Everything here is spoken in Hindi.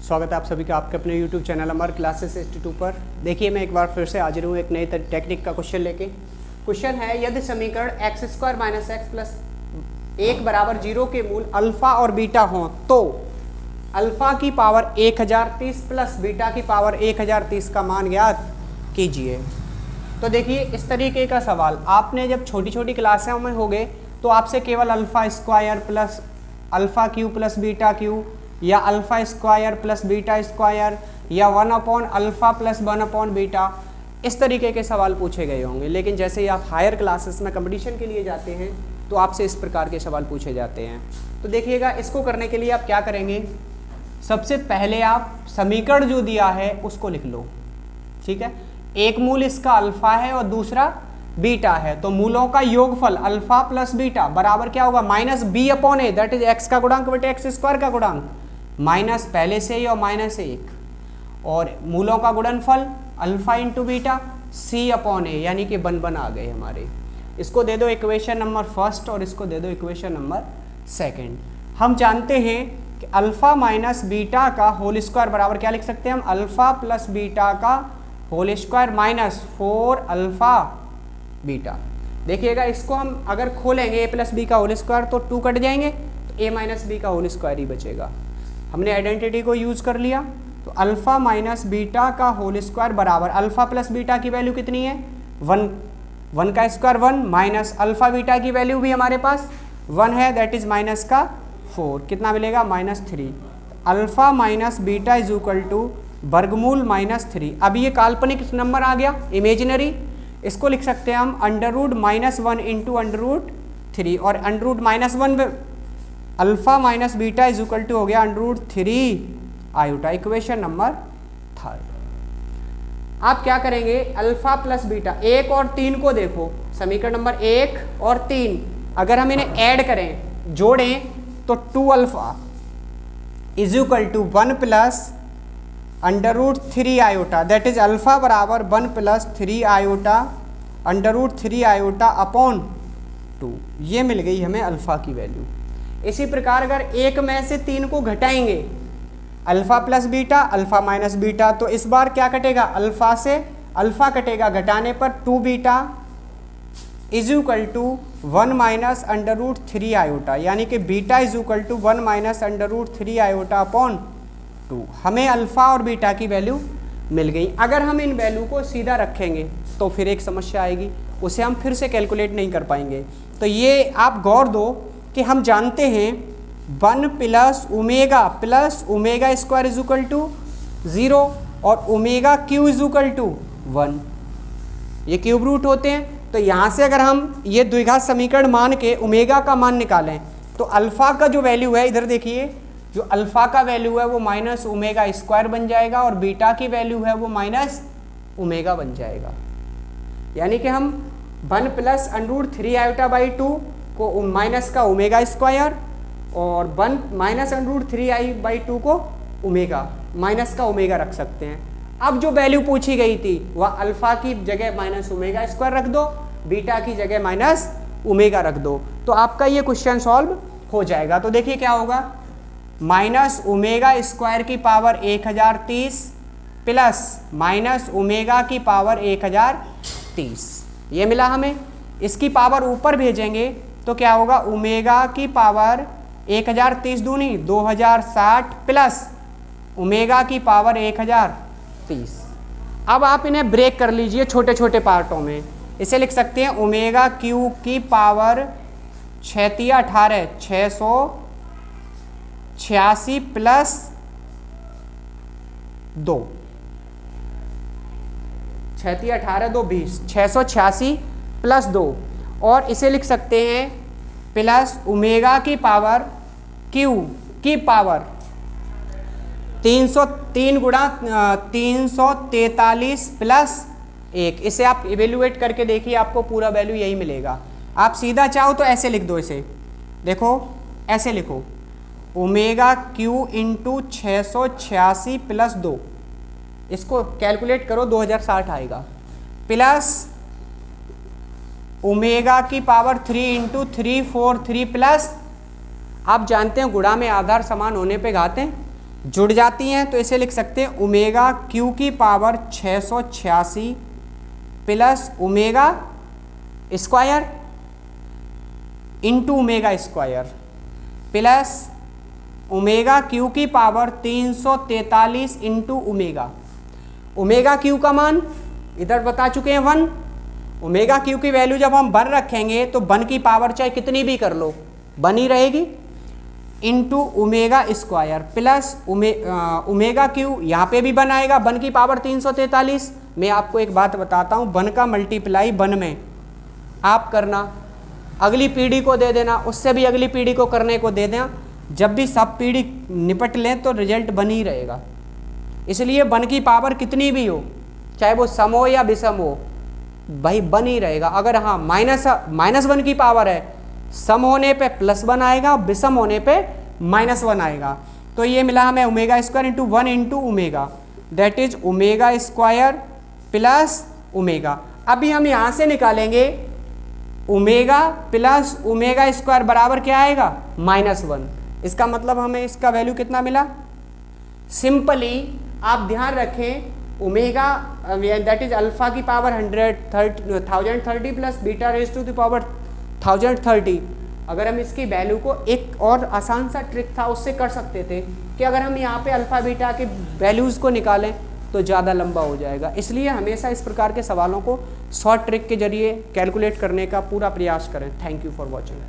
स्वागत है आप सभी का आपके अपने YouTube चैनल हमारे क्लासेस 82 पर। देखिए मैं एक बार फिर से हाजिर हूँ एक नई टेक्निक का क्वेश्चन लेके। क्वेश्चन है यदि समीकरण x² - x प्लस 1 बराबर 0 के मूल अल्फा और बीटा हों तो अल्फा की पावर 1030 प्लस बीटा की पावर 1030 का मान ज्ञात कीजिए। तो देखिए इस तरीके का सवाल आपने जब छोटी छोटी क्लासों में होगे तो आपसे केवल alpha square plus alpha Q plus beta Q या alpha square plus beta square या 1 अल्फा प्लस 1 बीटा इस तरीके के सवाल पूछे गए होंगे। लेकिन जैसे ही आप हायर क्लासेस में कंपटीशन के लिए जाते हैं तो आपसे इस प्रकार के सवाल पूछे जाते हैं। तो देखिएगा इसको करने के लिए आप क्या करेंगे, सबसे पहले आप समीकरण जो दिया है उसको लिख लो। ठीक है, एक मूल इसका अल्फा है और दूसरा बीटा है, तो मूलों का योगफल अल्फा प्लस बीटा बराबर क्या होगा -b/a, दैट इज x का गुणांक बटे x² का गुणांक माइनस पहले से ही और -1 और मूलों का गुणनफल अल्फा इंटू बीटा c/a, यानी कि बन आ गए हमारे। इसको दे दो इक्वेशन नंबर फर्स्ट और इसको दे दो इक्वेशन नंबर सेकंड। हम जानते हैं कि अल्फा माइनस बीटा का होल स्क्वायर बराबर क्या लिख सकते हैं हम, अल्फा प्लस बीटा का whole square minus 4 alpha beta. देखिएगा इसको हम अगर खोलेंगे a प्लस बी का होल स्क्वायर तो 2 कट जाएंगे, तो a माइनस बी का होल स्क्वायर ही बचेगा। हमने आइडेंटिटी को यूज कर लिया, तो अल्फा माइनस बीटा का होल स्क्वायर बराबर अल्फा प्लस बीटा की वैल्यू कितनी है 1 का स्क्वायर 1 माइनस अल्फा बीटा की वैल्यू भी हमारे पास 1 है, दैट इज माइनस का 4, कितना मिलेगा -3। Alpha minus beta is equal to वर्गमूल -3। अब ये काल्पनिक नंबर आ गया इमेजिनरी, इसको लिख सकते हैं हम √-1 इंटू √3 और √-1 alpha minus beta is equal to हो गया √3 आयोटा। Equation number 3। आप क्या करेंगे, अल्फा प्लस बीटा 1 और 3 को देखो, समीकरण नंबर 1 और 3 अगर हम इन्हें ऐड करें जोड़ें तो 2 alpha is equal to 1 plus √3 iota, that is alpha बराबर 1 प्लस 3 आयोटा √3 आयोटा अपॉन 2। ये मिल गई हमें अल्फा की वैल्यू। इसी प्रकार अगर 1 में से 3 को घटाएंगे alpha plus beta alpha minus beta, तो इस बार क्या कटेगा, अल्फा से अल्फा कटेगा, घटाने पर 2 beta is equal to 1 minus √3 iota, यानी कि beta is equal to 1 minus √3 iota upon 2। हमें अल्फा और बीटा की वैल्यू मिल गई। अगर हम इन वैल्यू को सीधा रखेंगे तो फिर एक समस्या आएगी, उसे हम फिर से कैलकुलेट नहीं कर पाएंगे। तो ये आप गौर दो कि हम जानते हैं 1 plus omega square is equal to 0 और omega cube is equal to 1, ये क्यूब रूट होते हैं। तो यहाँ से अगर हम ये द्विघात समीकरण मान के ओमेगा का मान निकालें तो अल्फा का जो वैल्यू है, इधर देखिए, जो अल्फा का वैल्यू है वो माइनस ओमेगा स्क्वायर बन जाएगा और बीटा की वैल्यू है वो माइनस ओमेगा बन जाएगा। यानी कि हम 1 प्लस √3 आयोटा बाई 2 को माइनस का ओमेगा स्क्वायर और 1 माइनस √3 आई बाई 2 को ओमेगा माइनस का ओमेगा रख सकते हैं। अब जो वैल्यू पूछी गई थी वह अल्फा की जगह माइनस ओमेगा स्क्वायर रख दो, बीटा की जगह माइनस ओमेगा रख दो, तो आपका ये क्वेश्चन सॉल्व हो जाएगा। तो देखिए क्या होगा, माइनस ओमेगा स्क्वायर की पावर 1030 प्लस माइनस ओमेगा की पावर 1030, ये मिला हमें। इसकी पावर ऊपर भेजेंगे तो क्या होगा, ओमेगा की पावर 1030 दूनी 2060 प्लस ओमेगा की पावर 1030। अब आप इन्हें ब्रेक कर लीजिए छोटे छोटे पार्टों में। इसे लिख सकते हैं ओमेगा क्यू की पावर 6×18 686 प्लस 2, 6×18 2 20 686 प्लस 2, और इसे लिख सकते हैं प्लस ओमेगा की पावर क्यू की पावर 303 गुणा 343 प्लस 1। इसे आप इवेल्युएट करके देखिए, आपको पूरा वैल्यू यही मिलेगा। आप सीधा चाहो तो ऐसे लिख दो, इसे देखो ऐसे लिखो, ओमेगा क्यू इंटू 686 प्लस 2, इसको कैलकुलेट करो 2060 आएगा, प्लस ओमेगा की पावर 3 इंटू 343 प्लस, आप जानते हैं गुणा में आधार समान होने पे घातें जुड़ जाती हैं तो इसे लिख सकते हैं ओमेगा क्यू की power 686 plus omega square into omega square plus omega Q की power 343 into omega. Omega Q का मान इधर बता चुके हैं 1। ओमेगा क्यू की वैल्यू जब हम 1 रखेंगे तो 1 की पावर चाहे कितनी भी कर लो बनी रहेगी, into omega square plus omega Q यहाँ पे भी 1 आएगा, 1 की पावर 343। मैं आपको एक बात बताता हूँ, 1 का मल्टीप्लाई 1 में आप करना, अगली पीढ़ी को दे देना, उससे भी अगली पीढ़ी को करने को दे देना, जब भी सब पीढ़ी निपट लें तो रिजल्ट बन ही रहेगा। इसलिए 1 की पावर कितनी भी हो, चाहे वो सम हो या विषम हो, भाई बन ही रहेगा। अगर हाँ -1 की पावर है, सम होने पे +1 आएगा, विषम होने पे -1 आएगा। तो ये मिला हमें omega square into 1 into omega, that is omega square plus omega. अभी हम यहाँ से निकालेंगे ओमेगा प्लस ओमेगा स्क्वायर बराबर क्या आएगा, -1। इसका मतलब हमें इसका वैल्यू कितना मिला। सिंपली आप ध्यान रखें, ओमेगा दैट इज अल्फा की power 1030 plus beta raise to the power 1030। अगर हम इसकी वैल्यू को, एक और आसान सा ट्रिक था उससे कर सकते थे कि अगर हम यहाँ पे अल्फा बीटा के वैल्यूज़ को निकालें तो ज़्यादा लंबा हो जाएगा। इसलिए हमेशा इस प्रकार के सवालों को शॉर्ट ट्रिक के जरिए कैलकुलेट करने का पूरा प्रयास करें। Thank you for watching.